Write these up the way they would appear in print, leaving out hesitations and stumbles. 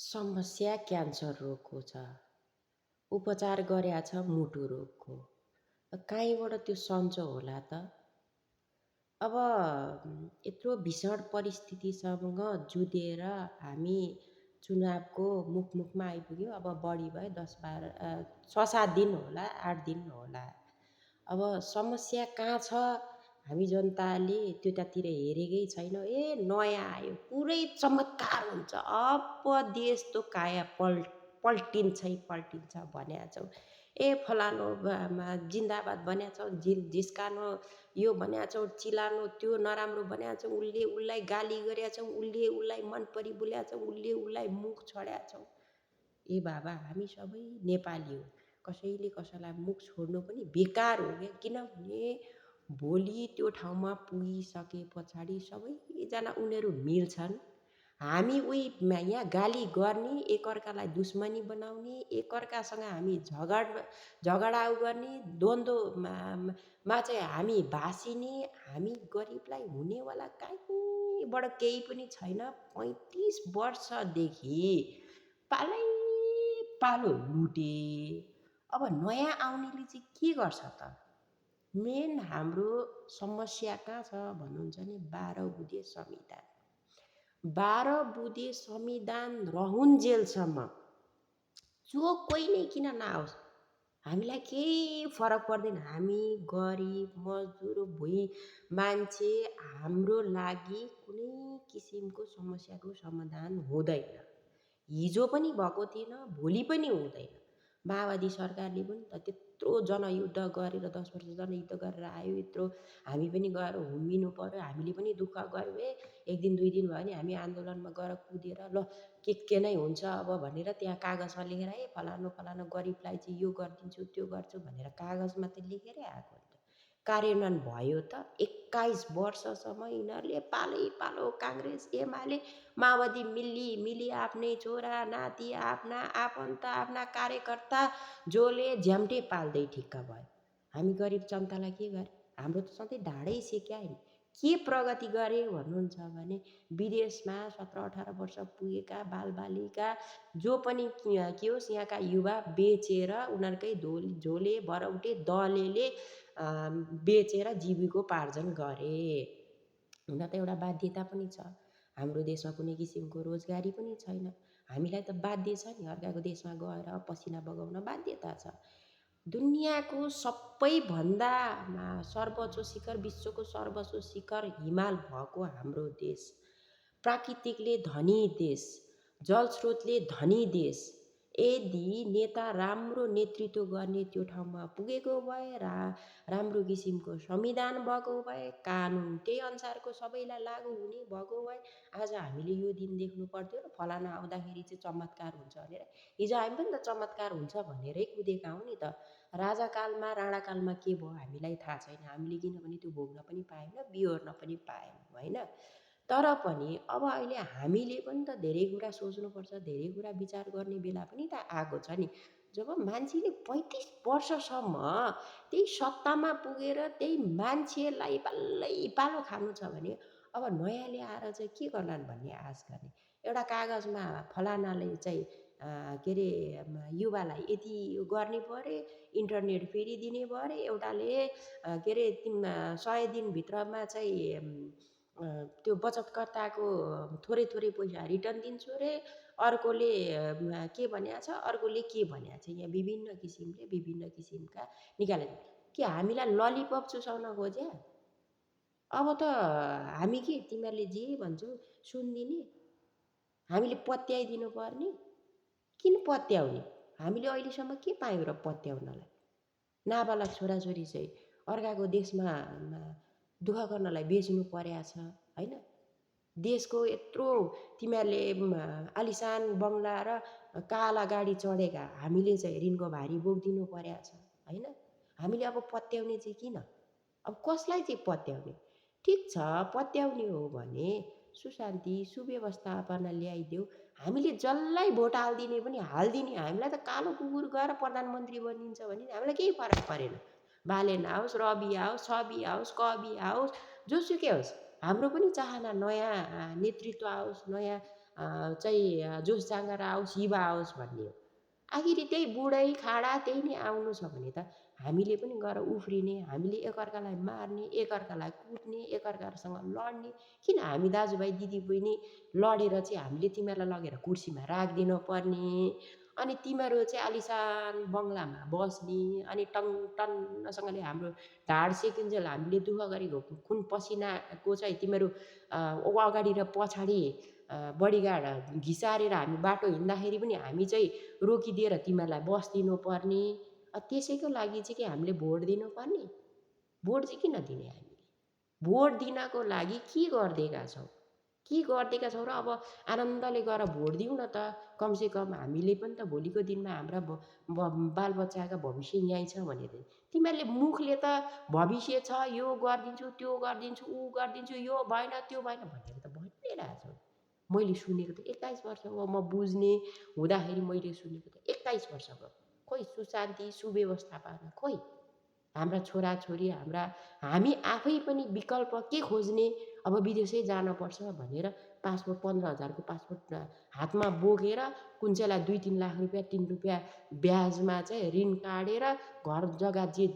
समस्या क्यान्सर रोगको छ। उपचार गरेको छ मुटु रोगको। काहीँबाट त्यो सन्चो होला त? अब यत्रो भीषण परिस्थितिसँग जुधेर हामी चुनावको मुखमा आइपुग्यौँ। अब बढी भयो 6-7 दिन होला, 8 दिन होला। अब समस्या कहाँ छ? हामी जनताले त्यतातिर हेरेकै छैन। नयाँ आयो, पुरै चमत्कार हुन्छ, अब देश त काया पल्टिन्छ भन्या छौँ। फलानो जिन्दाबाद भन्या छौँ, झिस्कानो यो भन्या छौँ, चिलानो त्यो नराम्रो भन्या छौँ, उसले उसलाई गाली गर्या छौँ, उसले उसलाई मन परी बोल्या छौँ, उसले उसलाई मुख छोड्या छौँ। बाबा हामी सबै नेपाली हो, कसैले कसैलाई मुख छोड्नु पनि बेकार हो क्या। किनभने भोलि त्यो ठाउँमा पुगिसके पछाडि सबैजना उनीहरू मिल्छन्। हामी यहाँ गाली गर्ने, एकअर्कालाई दुश्मनी बनाउने, एकअर्कासँग हामी झगडा गर्ने, द्वन्द्वमा चाहिँ हामी भासिने, हामी गरिबलाई हुनेवाला कहीँबाट केही पनि छैन। 35 वर्षदेखि पालो लुटे। अब नयाँ आउनेले चाहिँ के गर्छ त? मेन हाम्रो समस्या कहाँ छ भन्नुहुन्छ भने 12 बुँदे संविधान। 12 बुँदे संविधान रहन्जेलसम्म जो कोही नै किन नआओस्, हामीलाई केही फरक पर्दैन। हामी गरिब मजदुर भुइँ मान्छे, हाम्रो लागि कुनै किसिमको समस्याको समाधान हुँदैन। हिजो पनि भएको थिएन, भोलि पनि हुँदैन। माओवादी सरकारले पनि त त्यत्रो जनयुद्ध गरेर 10 वर्ष जनयुद्ध गरेर आयो। यत्रो हामी पनि गएर हुम्मिनु पर्यो, हामीले पनि दुःख गऱ्यौँ। एक दिन 2 दिन भयो भने हामी आन्दोलनमा गएर कुदेर ल के नै हुन्छ अब भनेर त्यहाँ कागजमा लेखेर फलानु गरिबलाई चाहिँ यो गरिदिन्छु त्यो गर्छु भनेर कागजमा त लेखेरै आएको नि त। कार्यान्वयन भयो त? 21 वर्षसम्म यिनीहरूले पालो काङ्ग्रेस एमाले माओवादी मिली आफ्नै छोरा नाति, आफ्ना आफन्त, आफ्ना कार्यकर्ता जसले झ्याम्टे पाल्दै ठिक्क भयो। हामी गरिब जनतालाई के गरे? हाम्रो त सधैँ ढाडै सेक्या नि। के प्रगति गरे भन्नुहुन्छ भने विदेशमा 17-18 वर्ष पुगेका बालबालिका जो पनि के होस् यहाँका युवा बेचेर उनीहरूकै झोले भरौटे दलेले बेचेर जीविकोपार्जन गरे। हुन त एउटा बाध्यता पनि छ। हाम्रो देशमा कुनै किसिमको रोजगारी पनि छैन। हामीलाई त बाध्य छ नि, अर्काको देशमा गएर पसिना बगाउन बाध्यता छ। दुनियाँको सबैभन्दा सर्वोच्च शिखर, विश्वको सर्वोच्च शिखर हिमाल भएको हाम्रो देश, प्राकृतिकले धनी देश, जलस्रोतले धनी देश, यदि नेता राम्रो नेतृत्व गर्ने त्यो ठाउँमा पुगेको भए, राम्रो किसिमको संविधान भएको भए, कानुन त्यही अनुसारको सबैलाई लागू हुने भएको भए, आज हामीले यो दिन देख्नु पर्थ्यो र फलाना आउँदाखेरि चाहिँ चमत्कार हुन्छ भनेर। हिजो हामी पनि त चमत्कार हुन्छ भनेरै कुदेका हौँ नि त। राजाकालमा राणाकालमा के भयो हामीलाई थाहा छैन। हामीले किनभने त्यो भोग्न पनि पाएन, बिहोर्न पनि पाएनौँ होइन। तर पनि अब अहिले हामीले पनि त धेरै कुरा सोच्नुपर्छ, धेरै कुरा विचार गर्ने बेला पनि त आएको छ नि। जब मान्छेले 35 वर्षसम्म त्यही सत्तामा पुगेर त्यही मान्छेलाई पालो खानु छ भने अब नयाँले आएर चाहिँ के गर्लान् भन्ने आश गर्ने। एउटा कागजमा फलानाले चाहिँ के अरे युवालाई यति गर्ने परे, इन्टरनेट फेरि दिने परे, एउटाले के अरे 100 दिनभित्रमा चाहिँ त्यो बचतकर्ताको थोरै पैसा रिटर्न दिन्छु रे, अर्कोले के भन्या छ, अर्कोले के भन्या छ। यहाँ विभिन्न किसिमका निकाले। के हामीलाई ललिपप चुसाउन खोज्या? अब त हामी के तिमीहरूले जे भन्छौ सुनिदिने? हामीले पत्याइदिनु पर्ने? किन पत्याउने? हामीले अहिलेसम्म के पायौँ र पत्याउनलाई? नाबालक छोराछोरी चाहिँ अर्काको देशमा दुःख गर्नलाई बेच्नु पर्या छ होइन। देशको यत्रो तिमीहरूले आलिसान बङ्गला र काला गाडी चढेका हामीले चाहिँ ऋणको भारी बोकिदिनु पर्या छ होइन। हामीले अब पत्याउने चाहिँ किन? अब कसलाई चाहिँ पत्याउने? ठिक छ, पत्याउने हो भने सुशान्ति सुव्यवस्थापना ल्याइदेऊ। हामीले जसलाई भोट हालिदिने पनि हालिदिने। हामीलाई त कालो कुकुर गएर प्रधानमन्त्री बनिन्छ भने हामीलाई केही फरक परेन। बालेन आओस्, रवि आओस्, छवि आओस्, कवि आओस्, जोसुकै होस्, हाम्रो पनि चाहना नयाँ नेतृत्व आओस्, नयाँ चाहिँ जोस जाँगर आओस् युवा आओस् भन्ने हो। आखिरी त्यही बुढै खाडा त्यही नै आउनु छ भने त हामीले पनि गएर उफ्रिने, हामीले एकअर्कालाई मार्ने, एकअर्कालाई कुट्ने, एकअर्कासँग लड्ने। किन हामी दाजुभाइ दिदीबहिनी लडेर चाहिँ हामीले तिमीहरूलाई लगेर कुर्सीमा राखिदिनु पर्ने, अनि तिमीहरू चाहिँ आलिसान बङ्गलामा बस्ने, अनि टङ टन्नसँगले हाम्रो ढाड सेकिन्जेल हामीले दुःख गरेको खुन पसिनाको चाहिँ तिमीहरू अगाडि र पछाडि बडीगार्ड घिसारेर हामी बाटो हिँड्दाखेरि पनि हामी चाहिँ रोकिदिएर तिमीहरूलाई बस्दिनु पर्ने। त्यसैको लागि चाहिँ के हामीले भोट दिनुपर्ने? भोट चाहिँ किन दिने हामीले? भोट दिनको लागि के गरिदिएका छौँ? के गरिदिएका छौँ र अब आनन्दले गएर भोट दिउँ न त। कमसेकम हामीले पनि त भोलिको दिनमा हाम्रा बालबच्चाका भविष्य यहीँ छ भनेर। तिमीहरूले मुखले त भविष्य छ, यो गरिदिन्छु, त्यो गरिदिन्छु, ऊ गरिदिन्छु, यो भएन त्यो भएन भनेर त भनिरहेछौ। मैले सुनेको त 21 वर्षको म बुझ्ने हुँदाखेरि मैले सुनेको त 21 वर्षको। खोइ सुशान्ति सुव्यवस्थापन खोइ हाम्रा छोराछोरी हामी आफै पनि विकल्प के खोज्ने? अब विदेशै जानपर्छ भनेर पासपोर्ट 15,000 को पासपोर्ट हातमा बोकेर कुन चाहिँलाई 2-3 लाख रुपियाँ 3 रुपियाँ ब्याजमा चाहिँ ऋण काटेर घर जग्गा जे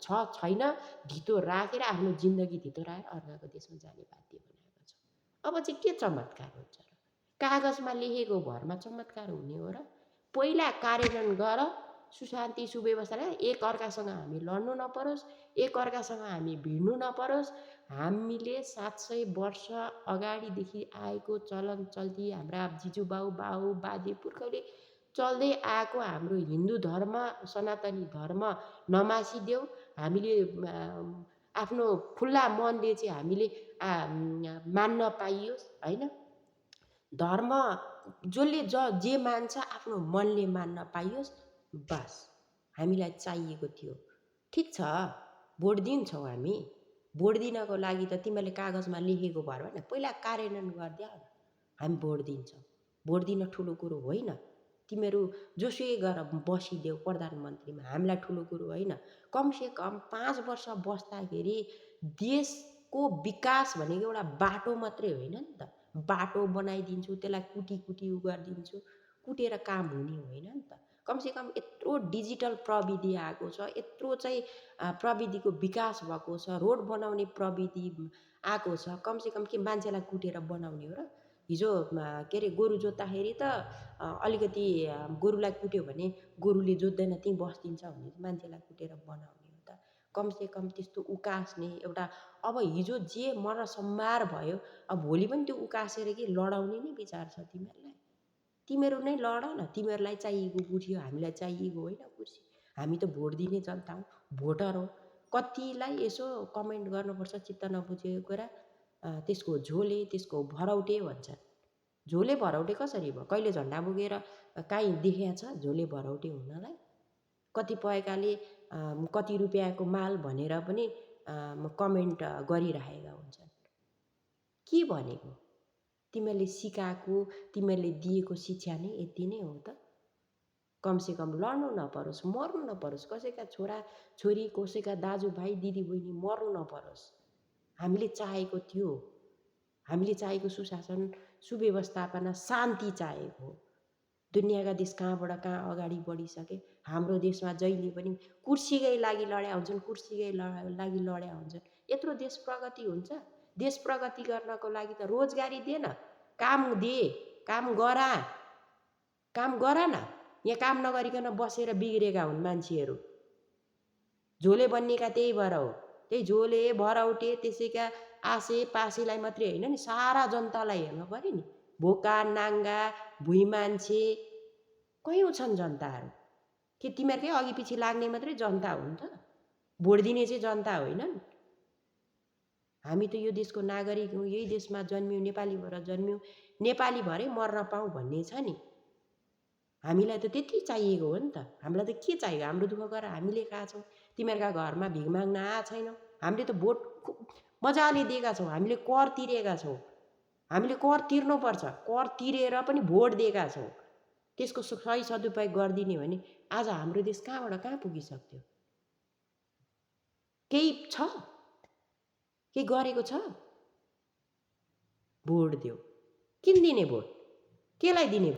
छ छैन धितो राखेर आफ्नो जिन्दगी धितो राखेर अर्काको देशमा जाने बाध्य बनाएको छ। अब चाहिँ के चमत्कार हुन्छ र? कागजमा लेखेको भरमा चमत्कार हुने हो र? पहिला कार्यान्वयन गर, सुशान्ति सुव्यवस्थालाई एकअर्कासँग हामी लड्नु नपरोस्, एकअर्कासँग हामी भिड्नु नपरोस्। हामीले 700 वर्ष अगाडिदेखि आएको चलन चल्ती हाम्रा जिजुबाउ बाउ बाजे पुर्खौले चल्दै आएको हाम्रो हिन्दू धर्म सनातनी धर्म नमासिदेऊ। हामीले आफ्नो खुल्ला मनले चाहिँ हामीले मान्न पाइयोस् हैन। धर्म जसले जे मान्छ आफ्नो मनले मान्न पाइयोस्, बस हामीलाई चाहिएको थियो। ठिक छ, भोट दिन्छौँ हामी। भोट दिनको लागि त तिमीहरूले कागजमा लेखेको भएर होइन, पहिला कार्यान्वयन गरिदेऊ न। हामी भोट दिन्छौँ। भोट दिन ठुलो कुरो होइन। तिमीहरू जोसुकै गएर बसिदेऊ प्रधानमन्त्रीमा, हामीलाई ठुलो कुरो होइन। कमसेकम 5 वर्ष बस्दाखेरि देशको विकास भनेको एउटा बाटो मात्रै होइन नि त। बाटो बनाइदिन्छु, त्यसलाई कुटी उ गरिदिन्छु, कुटेर काम हुने होइन नि त। कमसेकम यत्रो डिजिटल प्रविधि आएको छ, यत्रो चाहिँ प्रविधिको विकास भएको छ, रोड बनाउने प्रविधि आएको छ। कमसेकम के मान्छेलाई कुटेर बनाउने हो र? हिजो के अरे गोरु जोत्दाखेरि त अलिकति गोरुलाई कुट्यो भने गोरुले जोत्दैन त्यहीँ बस्दिन्छ भने मान्छेलाई कुटेर बनाउने हो त। कमसेकम त्यस्तो उकास्ने एउटा अब हिजो जे मरसम्मार भयो, अब भोलि पनि त्यो उकासेर के लडाउने नै विचार छ तिमीहरूलाई? तिमीहरू नै लड न। तिमीहरूलाई चाहिएको कुर्सी हो, हामीलाई चाहिएको होइन कुर्सी। हामी त भोट दिने जनता हौँ, भोटर हौँ। कतिलाई यसो कमेन्ट गर्नुपर्छ चित्त नबुझेको कुरा, त्यसको झोले त्यसको भरौटे भन्छन्। झोले भरौटे कसरी भयो? कहिले झन्डा बोकेर काहीँ देखेको छ झोले भरौटे हुनलाई? कतिपयकाले कति रुपियाँको माल भनेर पनि कमेन्ट गरिरहेका हुन्छन्। के भनेको? तिमीहरूले सिकाएको तिमीहरूले दिएको शिक्षा नै यति नै हो त? कमसेकम लड्नु नपरोस्, मर्नु नपरोस्, कसैका छोरा छोरी कसैका दाजुभाइ दिदीबहिनी मर्नु नपरोस्। हामीले चाहेको त्यो, हामीले चाहेको सुशासन सुव्यवस्थापना शान्ति चाहेको। दुनियाँका देश कहाँबाट कहाँ अगाडि बढिसके। हाम्रो देशमा जहिले पनि कुर्सीकै लागि लड्या हुन्छन्, कुर्सीकै लागि लड्या हुन्छन्। यत्रो देश प्रगति हुन्छ? देश प्रगति गर्नको लागि त रोजगारी दे न, काम दे, काम गरा, काम गर न। यहाँ काम नगरिकन बसेर बिग्रेका हुन् मान्छेहरू। झोले बन्नेका त्यही भएर हो। त्यही झोले भरौटे त्यसैका आसे पासेलाई मात्रै होइन नि, सारा जनतालाई हेर्नु पर्यो नि। भोका नाङ्गा भुइँ मान्छे कयौँ छन् जनताहरू। के तिमीहरूकै अघि पछि लाग्ने मात्रै जनता हुन् त? भोट दिने चाहिँ जनता होइनन्? हामी त यो देशको नागरिक हौँ, यही देशमा जन्मियौँ, नेपाली भएर जन्मियौँ, नेपाली भएरै मर्न पाऊँ भन्ने छ नि। हामीलाई त त्यति चाहिएको हो नि त। हामीलाई त के चाहिएको? हाम्रो दुःख गरेर हामीले खाएको छौँ। तिमीहरूका घरमा भिख माग्न आएको छैनौँ। हामीले त भोट मजाले दिएका छौँ, हामीले कर तिरेका छौँ। हामीले कर तिर्नुपर्छ, कर तिरेर पनि भोट दिएका छौँ। त्यसको सही सदुपयोग गरिदिने भने आज हाम्रो देश कहाँबाट कहाँ पुगिसक्थ्यो? केही छ? केही गरेको छ? भोट देऊ। किन दिने भोट? केलाई दिने?